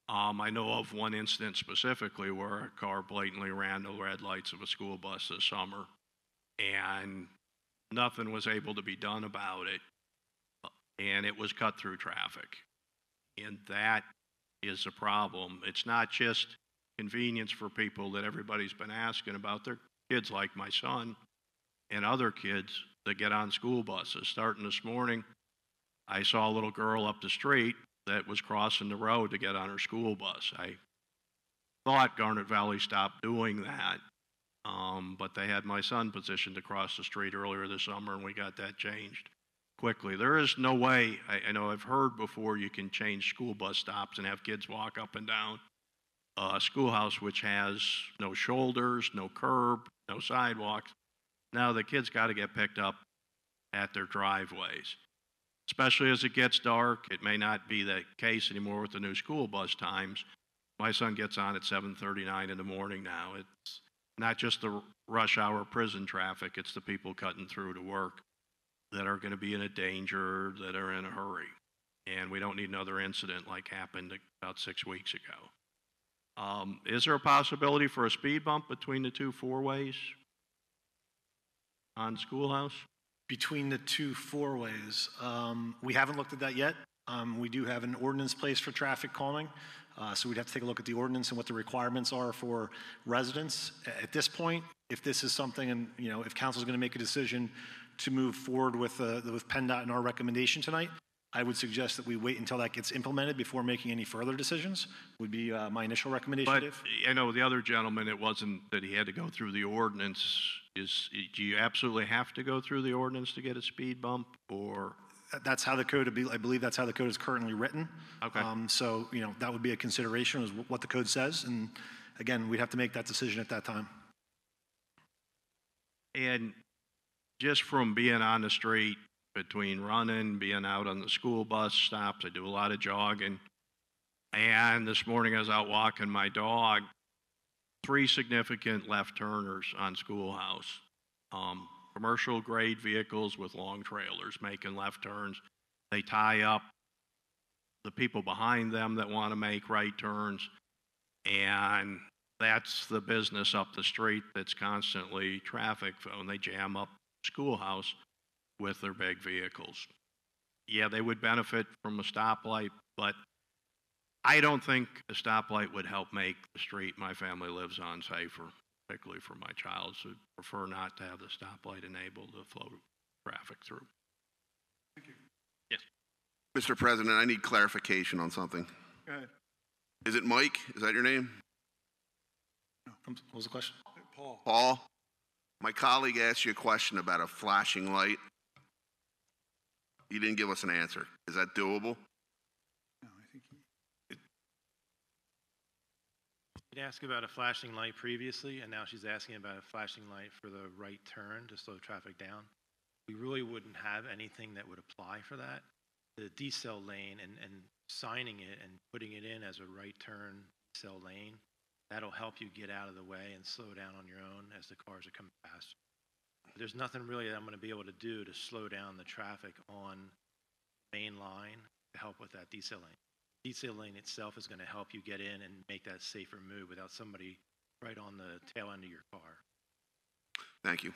I know of one incident specifically where a car blatantly ran the red lights of a school bus this summer, and nothing was able to be done about it, and it was cut through traffic. And that is a problem. It's not just convenience for people that everybody's been asking about. They're kids like my son and other kids that get on school buses. Starting this morning, I saw a little girl up the street that was crossing the road to get on her school bus. I thought Garnet Valley stopped doing that. But they had my son positioned to cross the street earlier this summer, and we got that changed quickly. There is no way, I know I've heard before, you can change school bus stops and have kids walk up and down a schoolhouse which has no shoulders, no curb, no sidewalks. Now the kids got to get picked up at their driveways. Especially as it gets dark, it may not be the case anymore with the new school bus times. My son gets on at 7:39 in the morning now. It's not just the rush hour prison traffic, it's the people cutting through to work that are going to be in a danger, that are in a hurry. And we don't need another incident like happened about 6 weeks ago. Is there a possibility for a speed bump between the two four-ways on Schoolhouse? Between the two four-ways, we haven't looked at that yet. We do have an ordinance placed for traffic calming. So we'd have to take a look at the ordinance and what the requirements are for residents. At this point, if this is something, and if council is going to make a decision to move forward with PennDOT and our recommendation tonight, I would suggest that we wait until that gets implemented before making any further decisions, would be my initial recommendation, But Dave. I know the other gentleman, it wasn't that he had to go through the ordinance. Do you absolutely have to go through the ordinance to get a speed bump, or? That's how the code, I believe that's how the code is currently written. Okay. So, that would be a consideration, is what the code says. And again, we'd have to make that decision at that time. And just from being on the street, between running, being out on the school bus stops, I do a lot of jogging. And this morning I was out walking my dog, 3 significant left turners on Schoolhouse. Commercial grade vehicles with long trailers making left turns. They tie up the people behind them that want to make right turns. And that's the business up the street that's constantly traffic, and they jam up Schoolhouse with their big vehicles. Yeah, they would benefit from a stoplight, but I don't think a stoplight would help make the street my family lives on safer, particularly for my child, so prefer not to have the stoplight enabled to flow traffic through. Thank you. Yes. Mr. President, I need clarification on something. Go ahead. Is it Mike? Is that your name? What was the question? Paul. Paul? My colleague asked you a question about a flashing light. You didn't give us an answer. Is that doable? No, I think She'd asked about a flashing light previously, and now she's asking about a flashing light for the right turn to slow traffic down. We really wouldn't have anything that would apply for that. The decel lane and signing it and putting it in as a right turn decel lane, that'll help you get out of the way and slow down on your own as the cars are coming past. There's nothing really that I'm going to be able to do to slow down the traffic on the main line to help with that decel lane. Decel lane itself is going to help you get in and make that safer move without somebody right on the tail end of your car. Thank you.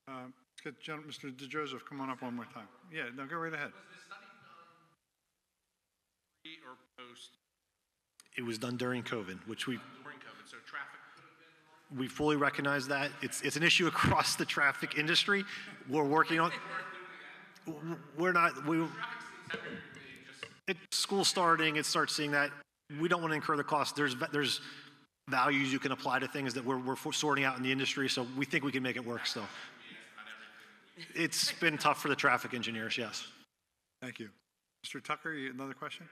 let's get Mr. DeJoseph, come on up one more time. Yeah, no, go right ahead. Was this study done pre or post It was done during COVID, which during COVID? So traffic could have been we fully recognize that. It's an issue across the traffic industry. We're working on. We're not. It's school starting. It starts seeing that. We don't want to incur the cost. There's values you can apply to things that we're sorting out in the industry. So we think we can make it work still. It's been tough for the traffic engineers. Yes. Thank you. Mr. Tucker, another question?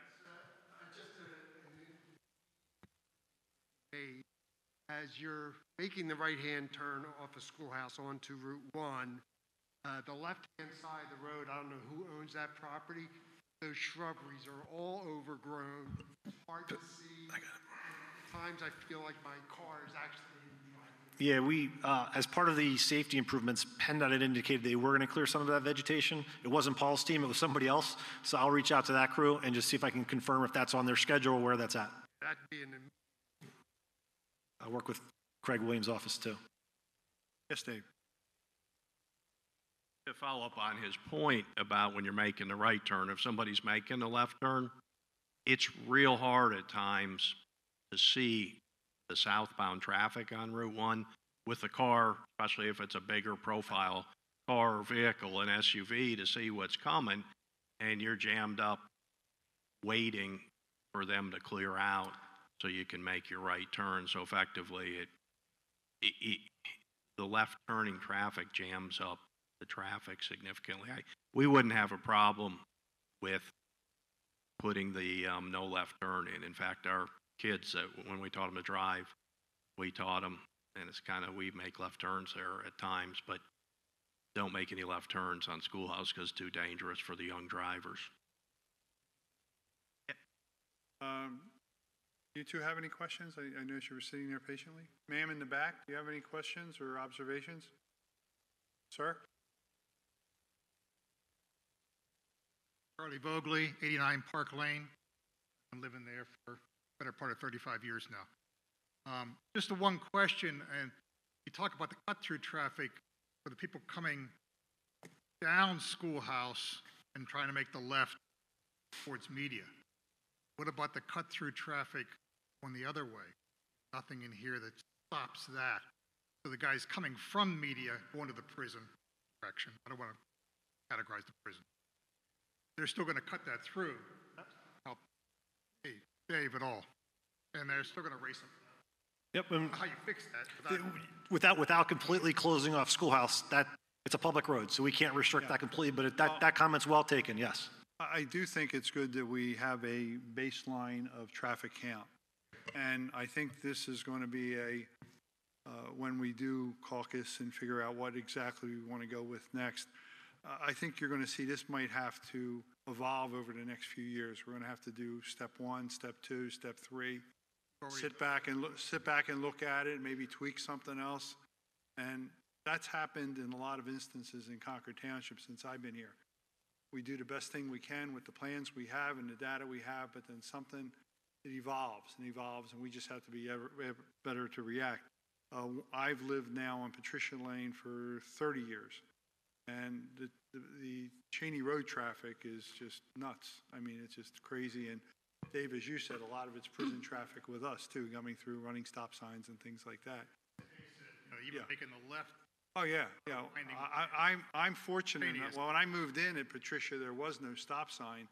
As you're making the right-hand turn off of Schoolhouse onto Route 1, the left-hand side of the road, I don't know who owns that property, those shrubberies are all overgrown, hard to see. At times I feel like my car is actually Yeah, we, as part of the safety improvements, PennDOT had indicated they were going to clear some of that vegetation. It wasn't Paul's team, it was somebody else. So I'll reach out to that crew and just see if I can confirm if that's on their schedule or where that's at. that'd be an I'll work with Craig Williams' office too. Yes, Dave. To follow up on his point about when you're making the right turn, if somebody's making the left turn, it's real hard at times to see the southbound traffic on Route 1 with the car, especially if it's a bigger profile car or vehicle, an SUV, to see what's coming, and you're jammed up waiting for them to clear out so you can make your right turn. So effectively, the left turning traffic jams up the traffic significantly. We wouldn't have a problem with putting the no left turn in. In fact, our kids, when we taught them to drive, we taught them, and it's kind of, we make left turns there at times, but don't make any left turns on Schoolhouse because it's too dangerous for the young drivers. You two have any questions? I noticed you were sitting there patiently. Ma'am in the back, do you have any questions or observations? Sir? Charlie Vogley, 89 Park Lane. I'm living there for the better part of 35 years now. Just the one question, and you talk about the cut-through traffic for the people coming down Schoolhouse and trying to make the left towards Media. What about the cut-through traffic on the other way? Nothing in here that stops that. So the guys coming from Media going to the prison direction. I don't want to categorize the prison. They're still going to cut that through, help save it all, and they're still going to race them. Yep, I don't and know how you fix that without completely closing off Schoolhouse, that, it's a public road, so we can't restrict that completely, but that comment's well taken, yes. I do think it's good that we have a baseline of traffic count. And I think this is going to be when we do caucus and figure out what exactly we want to go with next, I think you're going to see this might have to evolve over the next few years. We're going to have to do step 1, step 2, step 3. Sit back and look at it, maybe tweak something else. And that's happened in a lot of instances in Concord Township since I've been here. We do the best thing we can with the plans we have and the data we have, but then something, it evolves, and we just have to be ever better to react. I've lived now on Patricia Lane for 30 years, and the Cheney Road traffic is just nuts. I mean, it's just crazy. And Dave, as you said, a lot of it's prison traffic with us too, coming through, running stop signs and things like that. Even making the left. Oh yeah, yeah. I'm fortunate. Well, when I moved in at Patricia, there was no stop sign.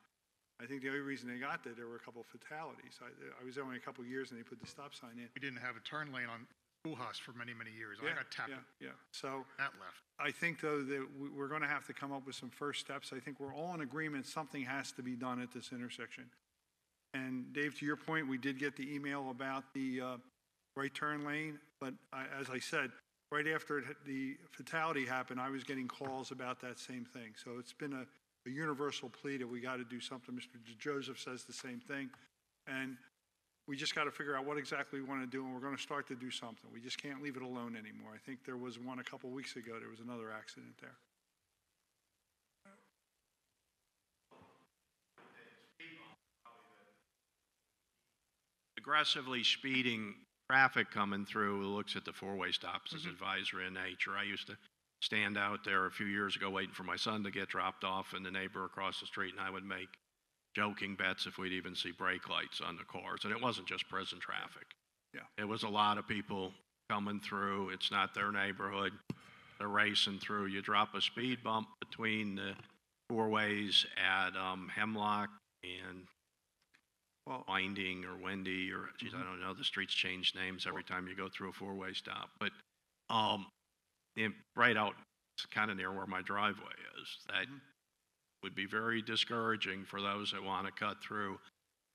I think the only reason they got there were a couple of fatalities. I was there only a couple of years, and they put the stop sign in. We didn't have a turn lane on Schoolhouse for many, many years. I got tapped. Yeah. So that left. I think though that we're going to have to come up with some first steps. I think we're all in agreement. Something has to be done at this intersection. And Dave, to your point, we did get the email about the right turn lane, but as I said, right after the fatality happened, I was getting calls about that same thing. So it's been a universal plea that we got to do something. Mr. Joseph says the same thing. And we just got to figure out what exactly we want to do, and we're going to start to do something. We just can't leave it alone anymore. I think there was one a couple of weeks ago. There was another accident there. Aggressively speeding traffic coming through who looks at the four-way stops as advisory in nature. I used to stand out there a few years ago waiting for my son to get dropped off and the neighbor across the street, and I would make joking bets if we'd even see brake lights on the cars. And it wasn't just prison traffic. Yeah. It was a lot of people coming through. It's not their neighborhood. They're racing through. You drop a speed bump between the four ways at Hemlock and Winding or Wendy or, geez, I don't know, the streets change names every time you go through a four-way stop. But right out, it's kind of near where my driveway is. That would be very discouraging for those that want to cut through.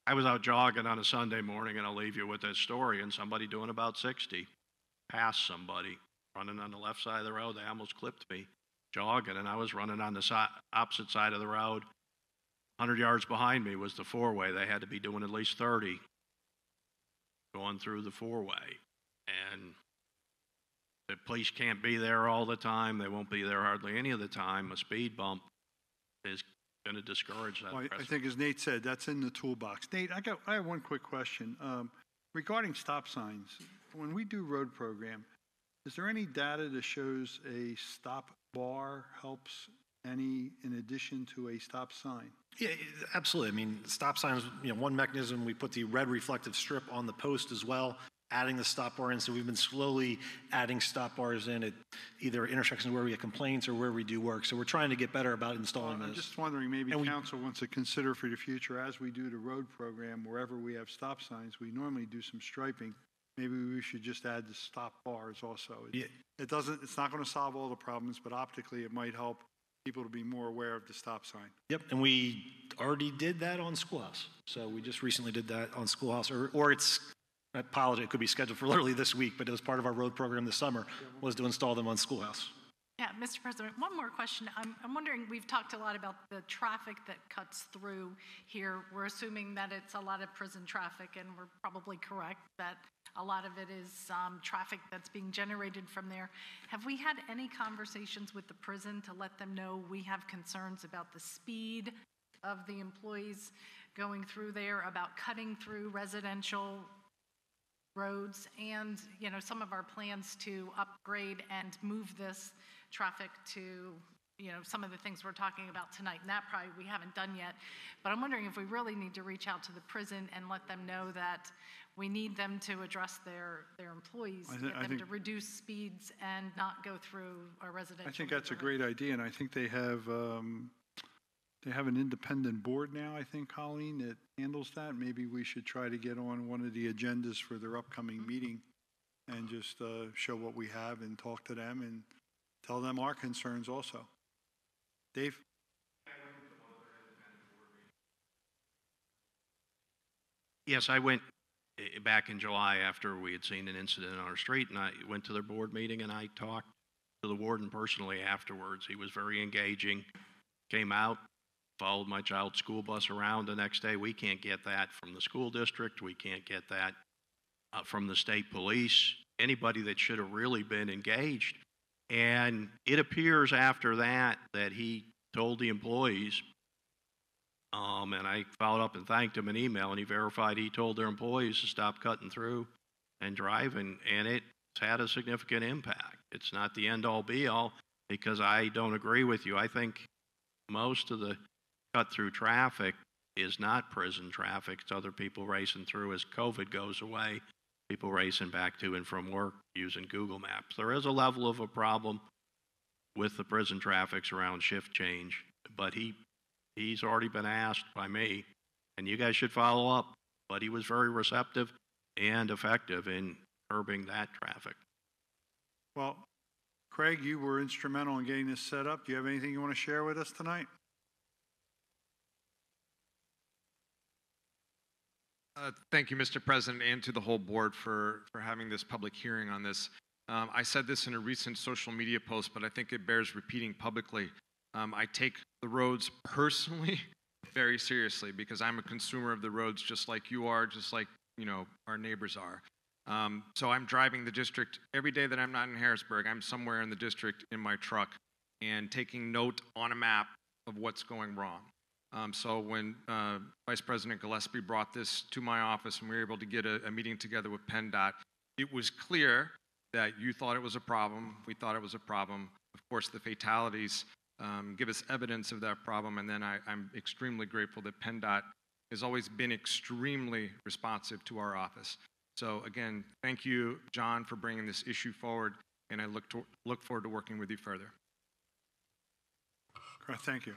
I was out jogging on a Sunday morning, and I'll leave you with that story, and somebody doing about 60 passed somebody running on the left side of the road. They almost clipped me jogging, and I was running on the opposite side of the road. 100 yards behind me was the four-way. They had to be doing at least 30 going through the four-way. And the police can't be there all the time. They won't be there hardly any of the time. A speed bump is going to discourage that. Well, I think, as Nate said, that's in the toolbox. Nate, I have one quick question. Regarding stop signs, when we do road program, is there any data that shows a stop bar helps any in addition to a stop sign? Yeah, absolutely. I mean, stop signs, one mechanism, we put the red reflective strip on the post as well, adding the stop bar in. So we've been slowly adding stop bars in at either intersections where we get complaints or where we do work. So we're trying to get better about installing those. I'm just wondering, maybe council wants to consider for the future, as we do the road program, wherever we have stop signs, we normally do some striping. Maybe we should just add the stop bars also. It's not going to solve all the problems, but optically it might help people to be more aware of the stop sign. Yep, and we already did that on Schoolhouse. So we just recently did that on Schoolhouse, or it's, I apologize, it could be scheduled for literally this week, but it was part of our road program this summer, was to install them on Schoolhouse. Yeah, Mr. President, one more question. I'm wondering, we've talked a lot about the traffic that cuts through here. We're assuming that it's a lot of prison traffic, and we're probably correct that a lot of it is traffic that's being generated from there. Have we had any conversations with the prison to let them know we have concerns about the speed of the employees going through there, about cutting through residential roads, and some of our plans to upgrade and move this traffic to some of the things we're talking about tonight, and that probably we haven't done yet. But I'm wondering if we really need to reach out to the prison and let them know that we need them to address their employees, I get them think- to reduce speeds and not go through a residential I think that's a neighborhood. great idea, and I think they have an independent board now, I think, Colleen, that handles that. Maybe we should try to get on one of the agendas for their upcoming meeting and just show what we have and talk to them and tell them our concerns also. Dave? Yes, I went back in July after we had seen an incident on our street, and I went to their board meeting, and I talked to the warden personally afterwards. He was very engaging, came out, followed my child's school bus around the next day. We can't get that from the school district. We can't get that from the state police, anybody that should have really been engaged. And it appears after that that he told the employees, and I followed up and thanked him in email, and he verified he told their employees to stop cutting through and driving, and it's had a significant impact. It's not the end-all be-all, because I don't agree with you. I think most of the cut-through traffic is not prison traffic. It's other people racing through as COVID goes away, people racing back to and from work using Google Maps. There is a level of a problem with the prison traffics around shift change, but he's already been asked by me, and you guys should follow up, but he was very receptive and effective in curbing that traffic. Well, Craig, you were instrumental in getting this set up. Do you have anything you want to share with us tonight? Thank you, Mr. President, and to the whole board for having this public hearing on this. I said this in a recent social media post, but I think it bears repeating publicly. I take the roads personally very seriously because I'm a consumer of the roads just like you are, just like, you know, our neighbors are. So I'm driving the district every day that I'm not in Harrisburg. I'm somewhere in the district in my truck and taking note on a map of what's going wrong. So when Vice President Gillespie brought this to my office and we were able to get a meeting together with PennDOT, it was clear that you thought it was a problem. We thought it was a problem. Of course, the fatalities give us evidence of that problem, and then I'm extremely grateful that PennDOT has always been extremely responsive to our office. So again, thank you, John, for bringing this issue forward, and I look forward to working with you further. Thank you.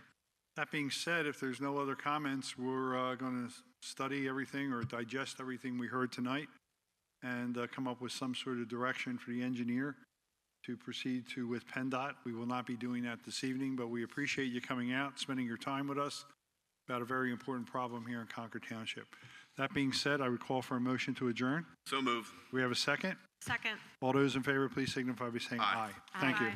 That being said, if there's no other comments, we're going to study everything or digest everything we heard tonight and come up with some sort of direction for the engineer to proceed to with PennDOT. We will not be doing that this evening, but we appreciate you coming out, spending your time with us about a very important problem here in Concord Township. That being said, I would call for a motion to adjourn. So moved. We have a second? Second. All those in favor, please signify by saying aye. Thank you.